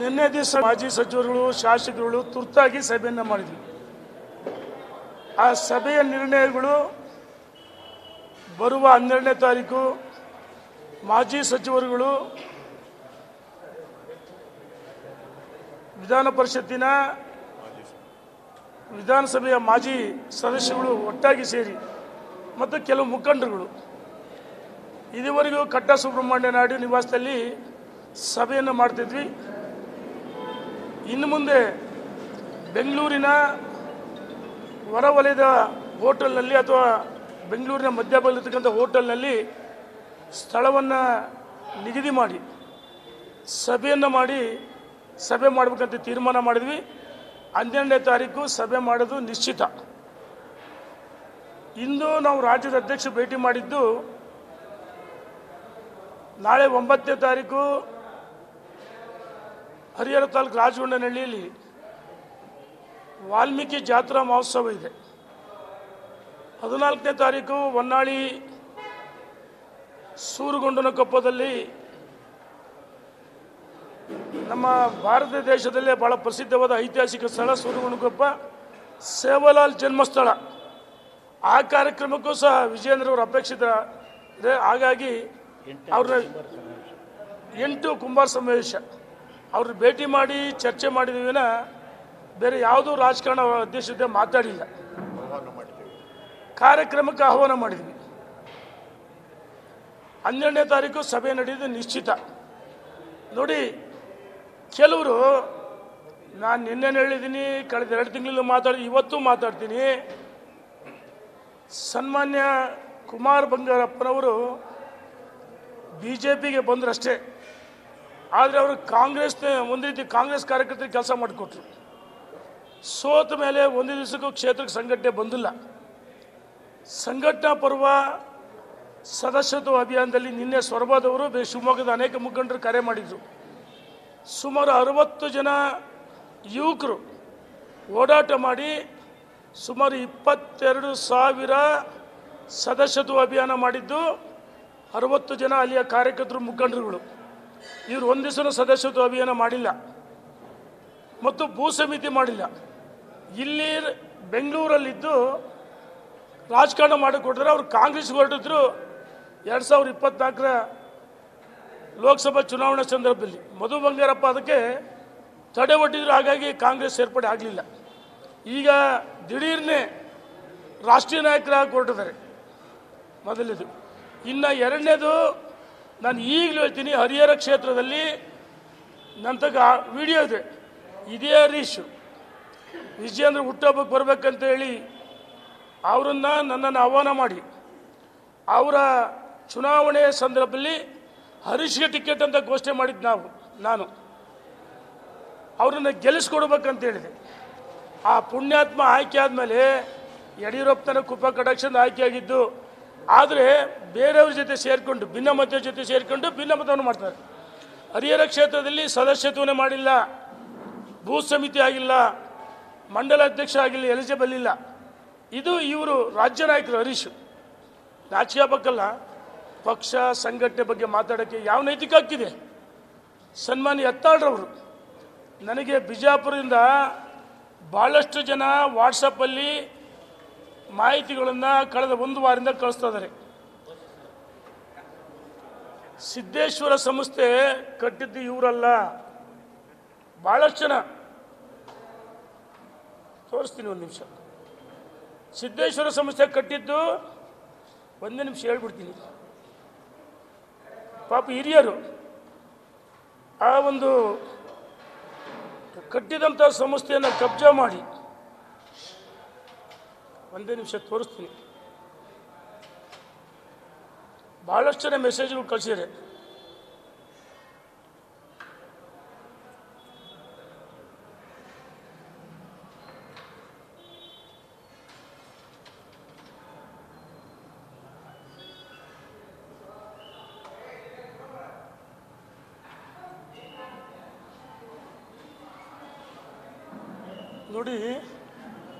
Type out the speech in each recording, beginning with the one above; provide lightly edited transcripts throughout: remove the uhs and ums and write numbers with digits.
ನಿನ್ನೆ ದಿವಸ ಮಾಜಿ ಸಚಿವರುಗಳು ಶಾಸಕರುಗಳು ತುರ್ತಾಗಿ ಸಭೆಯನ್ನು ಮಾಡಿದ್ವಿ. ಆ ಸಭೆಯ ನಿರ್ಣಯಗಳು ಬರುವ 12ನೇ ತಾರೀಕು ಮಾಜಿ ಸಚಿವರುಗಳು ವಿಧಾನ ಪರಿಷತ್ತಿನ ವಿಧಾನಸಭೆಯ ಮಾಜಿ ಸದಸ್ಯರುಗಳು ಒಟ್ಟಾಗಿ ಸೇರಿ ಮತ್ತು ಕೆಲವು ಮುಖಂಡರುಗಳು ಇದುವರೆಗೂ ಕಟ್ಟ ಸುಬ್ರಹ್ಮಣ್ಯ ನಾಯ್ಡು ನಿವಾಸದಲ್ಲಿ ಸಭೆಯನ್ನು ಮಾಡ್ತಿದ್ವಿ. ಇನ್ನು ಮುಂದೆ ಬೆಂಗಳೂರಿನ ಹೊರವಲಯದ ಹೋಟೆಲ್ನಲ್ಲಿ ಅಥವಾ ಬೆಂಗಳೂರಿನ ಮಧ್ಯಭಾಗದಲ್ಲಿರ್ತಕ್ಕಂಥ ಹೋಟೆಲ್ನಲ್ಲಿ ಸ್ಥಳವನ್ನು ನಿಗದಿ ಮಾಡಿ ಸಭೆ ಮಾಡಬೇಕಂತ ತೀರ್ಮಾನ ಮಾಡಿದ್ವಿ. 12ನೇ ತಾರೀಕು ಸಭೆ ಮಾಡೋದು ನಿಶ್ಚಿತ. ಇಂದು ನಾವು ರಾಜ್ಯದ ಅಧ್ಯಕ್ಷರು ಭೇಟಿ ಮಾಡಿದ್ದು, ನಾಳೆ 9ನೇ ತಾರೀಕು ಹರಿಹರ ತಾಲೂಕು ರಾಜಗೊಂಡನಹಳ್ಳಿಯಲ್ಲಿ ವಾಲ್ಮೀಕಿ ಜಾತ್ರಾ ಮಹೋತ್ಸವ ಇದೆ. 14ನೇ ತಾರೀಕು ಹೊನ್ನಾಳಿ ಸೂರುಗೊಂಡನಕೊಪ್ಪದಲ್ಲಿ ನಮ್ಮ ಭಾರತ ದೇಶದಲ್ಲೇ ಬಹಳ ಪ್ರಸಿದ್ಧವಾದ ಐತಿಹಾಸಿಕ ಸ್ಥಳ ಸೂರುಗೊಂಡನಕೊಪ್ಪ ಸೇವಾಲಾಲ್ ಜನ್ಮಸ್ಥಳ. ಆ ಕಾರ್ಯಕ್ರಮಕ್ಕೂ ಸಹ ವಿಜೇಂದ್ರ ಅವರು ಅಪೇಕ್ಷಿತ ಇದೆ. ಹಾಗಾಗಿ ಅವ್ರನ್ನ 8 ಕುಂಬಾರ ಸಮಾವೇಶ ಅವ್ರನ್ನ ಭೇಟಿ ಮಾಡಿ ಚರ್ಚೆ ಮಾಡಿದೀವಿನ ಬೇರೆ ಯಾವುದೂ ರಾಜಕಾರಣ ಉದ್ದೇಶದ ಮಾತಾಡಿಲ್ಲ. ಕಾರ್ಯಕ್ರಮಕ್ಕೆ ಆಹ್ವಾನ ಮಾಡಿದ್ವಿ. 12ನೇ ತಾರೀಕು ಸಭೆ ನಡೆಯೋದು ನಿಶ್ಚಿತ. ನೋಡಿ, ಕೆಲವರು ನಾನು ನಿನ್ನೆ ಹೇಳಿದ್ದೀನಿ, ಕಳೆದ 2 ತಿಂಗಳಲ್ಲಿ ಮಾತಾಡಿ, ಇವತ್ತು ಮಾತಾಡ್ತೀನಿ. ಸನ್ಮಾನ್ಯ ಕುಮಾರ್ ಬಂಗಾರಪ್ಪನವರು BJPಗೆ ಬಂದ್ರಷ್ಟೇ, ಆದರೆ ಅವರು ಒಂದು ರೀತಿ ಕಾಂಗ್ರೆಸ್ ಕಾರ್ಯಕರ್ತರಿಗೆ ಕೆಲಸ ಮಾಡಿಕೊಟ್ರು. ಸೋತ ಮೇಲೆ ಒಂದು ದಿವಸಕ್ಕೂ ಕ್ಷೇತ್ರಕ್ಕೆ ಸಂಘಟನೆ ಬಂದಿಲ್ಲ. ಸಂಘಟನಾ ಪರ್ವ ಸದಸ್ಯತ್ವ ಅಭಿಯಾನದಲ್ಲಿ ನಿನ್ನೆ ಸೊರಬದವರು ಶಿವಮೊಗ್ಗದ ಅನೇಕ ಮುಖಂಡರು ಕರೆ ಮಾಡಿದರು. ಸುಮಾರು 60 ಜನ ಯುವಕರು ಓಡಾಟ ಮಾಡಿ ಸುಮಾರು 22,000 ಸದಸ್ಯತ್ವ ಅಭಿಯಾನ ಮಾಡಿದ್ದು 60 ಜನ ಅಲ್ಲಿಯ ಕಾರ್ಯಕರ್ತರು, ಮುಖಂಡರುಗಳು. ಇವರು ಒಂದು ದಿವಸ ಸದಸ್ಯತ್ವ ಅಭಿಯಾನ ಮಾಡಿಲ್ಲ ಮತ್ತು ಭೂ ಸಮಿತಿ ಮಾಡಿಲ್ಲ. ಇಲ್ಲಿ ಬೆಂಗಳೂರಲ್ಲಿದ್ದು ರಾಜಕಾರಣ ಮಾಡಿಕೊಟ್ಟಿದ್ರೆ ಅವರು ಕಾಂಗ್ರೆಸ್ಗೆ ಹೊರಟಿದ್ರು. 2024ರ ಲೋಕಸಭಾ ಚುನಾವಣಾ ಸಂದರ್ಭದಲ್ಲಿ ಮಧು ಬಂಗಾರಪ್ಪ ಅದಕ್ಕೆ ತಡೆ ಒಡ್ಡಿದ್ರು. ಹಾಗಾಗಿ ಕಾಂಗ್ರೆಸ್ ಸೇರ್ಪಡೆ ಆಗಲಿಲ್ಲ. ಈಗ ದಿಢೀರ್ನೆ ರಾಷ್ಟ್ರೀಯ ನಾಯಕರಾಗಿ ಹೊರಟಿದ್ದಾರೆ. ಮೊದಲಿದು. ಇನ್ನು ಎರಡನೇದು, ನಾನು ಈಗಲೂ ಹೇಳ್ತೀನಿ, ಹರಿಹರ ಕ್ಷೇತ್ರದಲ್ಲಿ ನನ್ನ ತಗ ವಿಡಿಯೋ ಇದೆ. ಇದೇ ಹರೀಶ್ ವಿಜಯೇಂದ್ರ ಹುಟ್ಟುಹಬ್ಬಕ್ಕೆ ಬರಬೇಕಂತ ಹೇಳಿ ನನ್ನನ್ನು ಆಹ್ವಾನ ಮಾಡಿ ಅವರ ಚುನಾವಣೆಯ ಸಂದರ್ಭದಲ್ಲಿ ಹರೀಶ್ಗೆ ಟಿಕೆಟ್ ಅಂತ ಘೋಷಣೆ ಮಾಡಿದ್ದು ನಾನು ಅವರನ್ನು ಗೆಲ್ಲಿಸ್ಕೊಡ್ಬೇಕಂತ ಹೇಳಿದೆ. ಆ ಪುಣ್ಯಾತ್ಮ ಆಯ್ಕೆ ಆದಮೇಲೆ ಯಡಿಯೂರಪ್ಪನ ಕುಪ್ಪ ಕಟಾಕ್ಷದಿಂದ ಆಯ್ಕೆಯಾಗಿದ್ದು. ಆದರೆ ಬೇರೆಯವ್ರ ಜೊತೆ ಸೇರಿಕೊಂಡು ಭಿನ್ನಮತ ಜೊತೆ ಸೇರಿಕೊಂಡು ಭಿನ್ನಮತವನ್ನು ಮಾಡ್ತಾರೆ. ಹರಿಹರ ಕ್ಷೇತ್ರದಲ್ಲಿ ಸದಸ್ಯತ್ವನೇ ಮಾಡಿಲ್ಲ, ಭೂ ಸಮಿತಿ ಆಗಿಲ್ಲ, ಮಂಡಲ ಅಧ್ಯಕ್ಷ ಆಗಿಲ್ಲ, ಎಲಿಜಿಬಲ್ ಇಲ್ಲ. ಇದು ಇವರು ರಾಜ್ಯ ನಾಯಕರು ಹರೀಶ್. ನಾಚಿಕೆ ಆಗಬೇಕಲ್ಲ. ಪಕ್ಷ ಸಂಘಟನೆ ಬಗ್ಗೆ ಮಾತಾಡೋಕ್ಕೆ ಯಾವ ನೈತಿಕ ಹಕ್ಕಿದೆ? ಸನ್ಮಾನ್ಯ ಯತ್ನಾಳ್ರವರು ನನಗೆ ಬಿಜಾಪುರದಿಂದ ಭಾಳಷ್ಟು ಜನ ವಾಟ್ಸಪ್ಪಲ್ಲಿ ಮಾಹಿತಿಗಳನ್ನು ಕಳೆದ 1 ವಾರದಿಂದ ಕಳಿಸ್ತಾ ಇದ್ದಾರೆ. ಸಿದ್ದೇಶ್ವರ ಸಂಸ್ಥೆ ಕಟ್ಟಿದ್ದು ಇವರಲ್ಲ, ಭಾಳಷ್ಟು ಜನ. ತೋರಿಸ್ತೀನಿ, 1 ನಿಮಿಷ. ಸಿದ್ದೇಶ್ವರ ಸಂಸ್ಥೆ ಕಟ್ಟಿದ್ದು 1 ನಿಮಿಷ ಹೇಳ್ಬಿಡ್ತೀನಿ. ಪಾಪ ಹಿರಿಯರು ಆ ಒಂದು ಕಟ್ಟಿದಂಥ ಸಂಸ್ಥೆಯನ್ನು ಕಬ್ಜಾ ಮಾಡಿ 1 ನಿಮಿಷ ತೋರಿಸ್ತೀನಿ. ಭಾಳಷ್ಟು ಜನ ಮೆಸೇಜ್ಗಳು ಕಳಿಸಿದ್ದಾರೆ. ನೋಡಿ,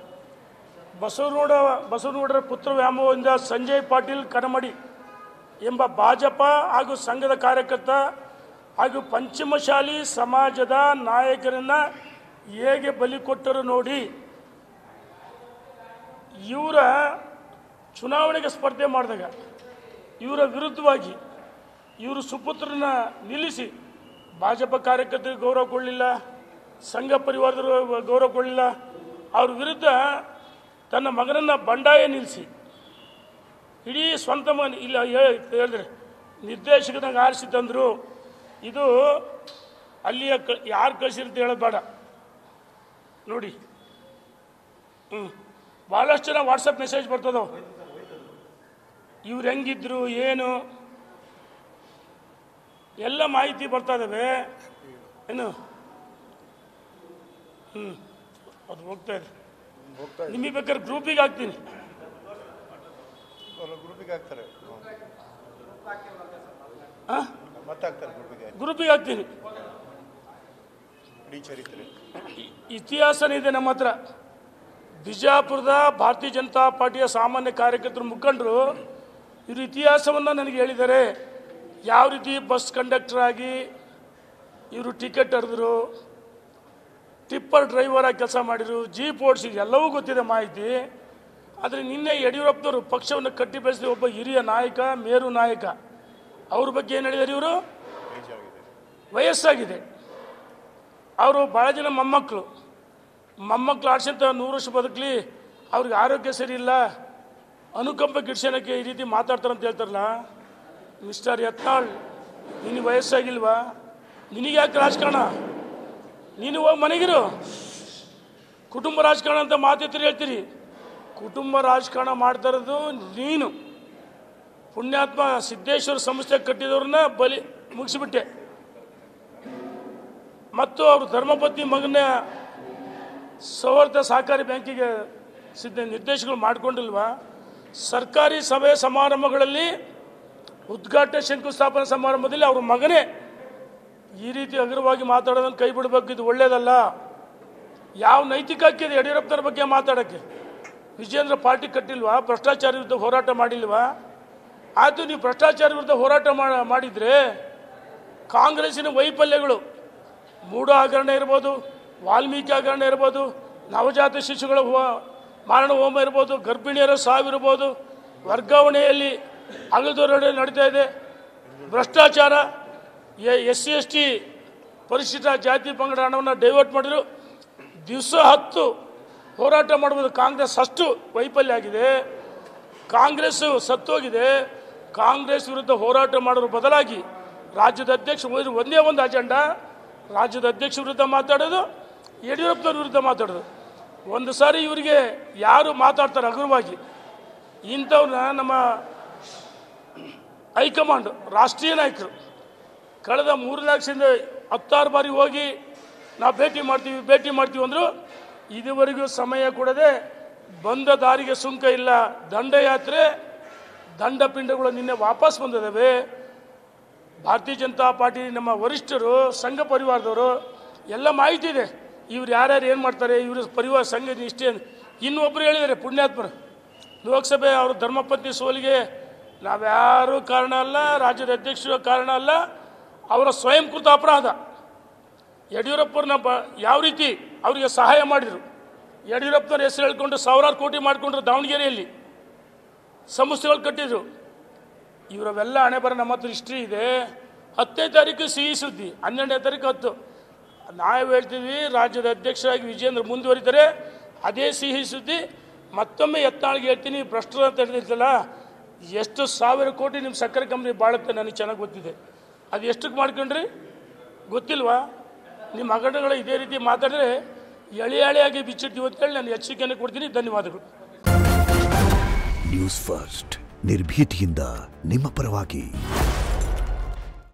ಬಸವನಗೌಡರ ಪುತ್ರ ವ್ಯಾಮೋಹದಿಂದ ಸಂಜಯ್ ಪಾಟೀಲ್ ಕನಮಡಿ ಎಂಬ ಭಾಜಪ ಹಾಗೂ ಸಂಘದ ಕಾರ್ಯಕರ್ತ ಹಾಗೂ ಪಂಚಮಶಾಲಿ ಸಮಾಜದ ನಾಯಕರನ್ನು ಹೇಗೆ ಬಲಿ ಕೊಟ್ಟರು ನೋಡಿ. ಇವರ ಚುನಾವಣೆಗೆ ಸ್ಪರ್ಧೆ ಮಾಡಿದಾಗ ಇವರ ವಿರುದ್ಧವಾಗಿ ಇವರು ಸುಪುತ್ರನ ನಿಲ್ಲಿಸಿ ಭಾಜಪ ಕಾರ್ಯಕರ್ತರಿಗೆ ಗೌರವ ಕೊಡಲಿಲ್ಲ, ಸಂಘ ಪರಿವಾರದವರು ಗೌರವ ಕೊಡಲಿಲ್ಲ. ಅವ್ರ ವಿರುದ್ಧ ತನ್ನ ಮಗನನ್ನು ಬಂಡಾಯ ನಿಲ್ಲಿಸಿ ಇಡೀ ಸ್ವಂತ ಮಗನ ಇಲ್ಲ ಹೇಳಿದ್ರೆ ನಿರ್ದೇಶಕನಾಗ ಆರಿಸಿ ತಂದರು. ಇದು ಅಲ್ಲಿಯ ಯಾರು ಕಳಿಸಿರುತ್ತೆ ಹೇಳೋದು ಬೇಡ ನೋಡಿ. ಭಾಳಷ್ಟು ಜನ ವಾಟ್ಸಪ್ ಮೆಸೇಜ್ ಬರ್ತದವು, ಇವ್ರು ಹೆಂಗಿದ್ರು ಏನು ಎಲ್ಲ ಮಾಹಿತಿ ಬರ್ತಾ ಇದ್ದಾವೆ. ಏನು ಅದು ಹೋಗ್ತಾ ಇದೆ. ನಿಮಗೆ ಬೇಕಾದ್ರೆ ಗ್ರೂಪಿಗೆ ಹಾಕ್ತೀನಿ. ಗ್ರೂಪಿಗೆ ಹಾಕ್ತೀನಿ. ಇತಿಹಾಸನೇ ಇದೆ ನಮ್ಮ ಹತ್ರ. ಬಿಜಾಪುರದ ಭಾರತೀಯ ಜನತಾ ಪಾರ್ಟಿಯ ಸಾಮಾನ್ಯ ಕಾರ್ಯಕರ್ತರು ಮುಖಂಡರು ಇವರು ಇತಿಹಾಸವನ್ನು ನನಗೆ ಹೇಳಿದ್ದಾರೆ. ಯಾವ ರೀತಿ ಬಸ್ ಕಂಡಕ್ಟರ್ ಆಗಿ ಇವರು ಟಿಕೆಟ್ ಹರಿದ್ರು, ಟಿಪ್ಪರ್ ಡ್ರೈವರ್ ಆಗಿ ಕೆಲಸ ಮಾಡಿದ್ರು, ಜೀಪ್ ಓಡಿಸಿದ್ರು, ಎಲ್ಲವೂ ಗೊತ್ತಿದೆ ಮಾಹಿತಿ. ಆದರೆ ನಿನ್ನೆ ಯಡಿಯೂರಪ್ಪನವರು ಪಕ್ಷವನ್ನು ಕಟ್ಟಿ ಬೆಳೆಸಿದ ಒಬ್ಬ ಹಿರಿಯ ನಾಯಕ, ಮೇರು ನಾಯಕ, ಅವ್ರ ಬಗ್ಗೆ ಏನು ಹೇಳಿದ್ದಾರೆ ಇವರು? ವಯಸ್ಸಾಗಿದೆ, ಅವರು ಭಾಳ ಜನ ಮೊಮ್ಮಕ್ಕಳು ಆಡ್ಸಂತ 100 ವರ್ಷ ಬದುಕಲಿ, ಅವ್ರಿಗೆ ಆರೋಗ್ಯ ಸರಿ ಇಲ್ಲ, ಅನುಕಂಪ ಗಿಡ್ಸೋಣಕ್ಕೆ ಈ ರೀತಿ ಮಾತಾಡ್ತಾರಂತ ಹೇಳ್ತಾರಲ್ಲ. ಮಿಸ್ಟರ್ ಯತ್ನಾಳ್, ನಿನಗೆ ವಯಸ್ಸಾಗಿಲ್ವಾ? ನಿನಗೆ ಯಾಕೆ ರಾಜಕಾರಣ? ನೀನು ಹೋಗಿ ಮನೆಗಿರು. ಕುಟುಂಬ ರಾಜಕಾರಣ ಅಂತ ಮಾತಾಡ್ತೀರಿ, ಹೇಳ್ತೀರಿ. ಕುಟುಂಬ ರಾಜಕಾರಣ ಮಾಡ್ತಾ ಇರೋದು ನೀನು. ಪುಣ್ಯಾತ್ಮ ಸಿದ್ದೇಶ್ವರ ಸಂಸ್ಥೆ ಕಟ್ಟಿದವ್ರನ್ನ ಬಲಿ ಮುಗಿಸಿಬಿಟ್ಟೆ. ಮತ್ತು ಅವರು ಧರ್ಮಪತ್ನಿ ಮಗನ ಸೌಹಾರ್ದ ಸಹಕಾರಿ ಬ್ಯಾಂಕಿಗೆ ನಿರ್ದೇಶಕರು ಮಾಡಿಕೊಂಡಿಲ್ವಾ? ಸರ್ಕಾರಿ ಸಭೆ ಸಮಾರಂಭಗಳಲ್ಲಿ ಉದ್ಘಾಟನೆ ಶಂಕುಸ್ಥಾಪನೆ ಸಮಾರಂಭದಲ್ಲಿ ಅವ್ರ ಮಗನೇ ಈ ರೀತಿ ಹಗುರವಾಗಿ ಮಾತಾಡೋದನ್ನು ಕೈ ಬಿಡಬೇಕು. ಇದು ಒಳ್ಳೆಯದಲ್ಲ. ಯಾವ ನೈತಿಕ ಹಕ್ಕಿದೆ ಯಡಿಯೂರಪ್ಪನವ್ರ ಬಗ್ಗೆ ಮಾತಾಡೋಕ್ಕೆ? ವಿಜೇಂದ್ರ ಪಾರ್ಟಿ ಕಟ್ಟಿಲ್ವಾ? ಭ್ರಷ್ಟಾಚಾರ ವಿರುದ್ಧ ಹೋರಾಟ ಮಾಡಿಲ್ವಾ? ಆಯಿತು, ನೀವು ಭ್ರಷ್ಟಾಚಾರ ವಿರುದ್ಧ ಹೋರಾಟ ಮಾಡಿದರೆ ಕಾಂಗ್ರೆಸ್ಸಿನ ವೈಫಲ್ಯಗಳು, ಮೂಢ ಹಗರಣ ಇರ್ಬೋದು, ವಾಲ್ಮೀಕಿ ಹಗರಣ ಇರ್ಬೋದು, ನವಜಾತ ಶಿಶುಗಳ ಮಾರಣ ಹೋಮ ಇರ್ಬೋದು, ಗರ್ಭಿಣಿಯರ ಸಾವಿರ್ಬೋದು, ವರ್ಗಾವಣೆಯಲ್ಲಿ ಅಗಲದೊರಡೆ ನಡೀತಾ ಇದೆ, ಭ್ರಷ್ಟಾಚಾರ, SC/ST ಪರಿಶಿಷ್ಟ ಜಾತಿ ಪಂಗಡ ಹಣವನ್ನು ಡೈವರ್ಟ್ ಮಾಡಿದ್ರು. ದಿವಸ 10 ಹೋರಾಟ ಮಾಡ್ಬೋದು. ಕಾಂಗ್ರೆಸ್ ಅಷ್ಟು ವೈಫಲ್ಯ ಆಗಿದೆ. ಕಾಂಗ್ರೆಸ್ ಸತ್ತೋಗಿದೆ. ಕಾಂಗ್ರೆಸ್ ವಿರುದ್ಧ ಹೋರಾಟ ಮಾಡೋದ್ರ ಬದಲಾಗಿ ರಾಜ್ಯದ ಅಧ್ಯಕ್ಷ ಒಂದೇ ಒಂದು ಅಜೆಂಡಾ, ರಾಜ್ಯದ ಅಧ್ಯಕ್ಷ ವಿರುದ್ಧ ಮಾತಾಡೋದು, ಯಡಿಯೂರಪ್ಪನವ್ರ ವಿರುದ್ಧ ಮಾತಾಡೋದು. ಒಂದು ಸಾರಿ ಇವರಿಗೆ ಯಾರು ಮಾತಾಡ್ತಾರೆ ಹಗುರವಾಗಿ, ಇಂಥವ್ರನ್ನ ನಮ್ಮ ಹೈಕಮಾಂಡ್ ರಾಷ್ಟ್ರೀಯ ನಾಯಕರು ಕಳೆದ 3 ಲಕ್ಷದಿಂದ 16 ಬಾರಿ ಹೋಗಿ ನಾವು ಭೇಟಿ ಮಾಡ್ತೀವಿ ಅಂದರು. ಇದುವರೆಗೂ ಸಮಯ ಕೊಡದೆ ಬಂದ ದಾರಿಗೆ ಸುಂಕ ಇಲ್ಲ. ದಂಡಯಾತ್ರೆ, ದಂಡಪಿಂಡಗಳು ನಿನ್ನೆ ವಾಪಸ್ ಬಂದಿದ್ದಾವೆ. ಭಾರತೀಯ ಜನತಾ ಪಾರ್ಟಿ ನಮ್ಮ ವರಿಷ್ಠರು, ಸಂಘ ಪರಿವಾರದವರು ಎಲ್ಲ ಮಾಹಿತಿ ಇದೆ. ಇವ್ರು ಯಾರ್ಯಾರು ಏನು ಮಾಡ್ತಾರೆ, ಇವರು ಪರಿವಾರ ಸಂಘ ಇಷ್ಟೇ. ಇನ್ನೊಬ್ಬರು ಹೇಳಿದ್ದಾರೆ ಪುಣ್ಯಾತ್ಮರು, ಲೋಕಸಭೆ ಅವರು ಧರ್ಮಪತ್ನಿ ಸೋಲಿಗೆ ನಾವ್ಯಾರೂ ಕಾರಣ ಅಲ್ಲ, ರಾಜ್ಯದ ಅಧ್ಯಕ್ಷರು ಕಾರಣ ಅಲ್ಲ, ಅವರ ಸ್ವಯಂಕೃತ ಅಪರಾಧ. ಯಡಿಯೂರಪ್ಪರನ್ನ ಯಾವ ರೀತಿ ಅವರಿಗೆ ಸಹಾಯ ಮಾಡಿದರು, ಯಡಿಯೂರಪ್ಪನವ್ರ ಹೆಸರು ಹೇಳ್ಕೊಂಡು ಸಾವಿರಾರು ಕೋಟಿ ಮಾಡಿಕೊಂಡ್ರು. ದಾವಣಗೆರೆಯಲ್ಲಿ ಸಂಸ್ಥೆಗಳು ಕಟ್ಟಿದ್ರು. ಇವರವೆಲ್ಲ ಹಣೆ ಬರ ನಮ್ಮ ಹತ್ರ ಹಿಸ್ಟ್ರಿ ಇದೆ. 10ನೇ ತಾರೀಕು ಸಿಹಿ ಸುದ್ದಿ, 12ನೇ ತಾರೀಕು 10 ನಾವು ಹೇಳ್ತೀವಿ ರಾಜ್ಯದ ಅಧ್ಯಕ್ಷರಾಗಿ ವಿಜೇಂದ್ರ ಮುಂದುವರಿತಾರೆ. ಅದೇ ಸಿಹಿ ಸುದ್ದಿ ಮತ್ತೊಮ್ಮೆ ಯತ್ನಾಳ್ಗೆ ಹೇಳ್ತೀನಿ. ಭ್ರಷ್ಟರು ಅಂತ ಹೇಳಿದಿರ್ತಲ್ಲ, ಎಷ್ಟು 1000 ಕೋಟಿ ನಿಮ್ಮ ಸಕ್ಕರೆ ಕಂಪ್ನಿ ಬಾಳುತ್ತೆ ನನಗೆ ಚೆನ್ನಾಗಿ ಗೊತ್ತಿದೆ. ಅದು ಎಷ್ಟಕ್ಕೆ ಮಾಡ್ಕೊಂಡ್ರಿ ಗೊತ್ತಿಲ್ವಾ? ನಿಮ್ಮ ಹಗರಣಗಳು ಇದೇ ರೀತಿ ಮಾತಾಡಿದ್ರೆ ಎಳೆಯಾಗಿ ಬಿಚ್ಚಿಡ್ತೀವಿ ಅಂತೇಳಿ ನಾನು ಎಚ್ಚರಿಕೆಯನ್ನು ಕೊಡ್ತೀನಿ. ಧನ್ಯವಾದಗಳು. ನ್ಯೂಸ್ ಫಸ್ಟ್, ನಿರ್ಭೀತಿಯಿಂದ ನಿಮ್ಮ ಪರವಾಗಿ.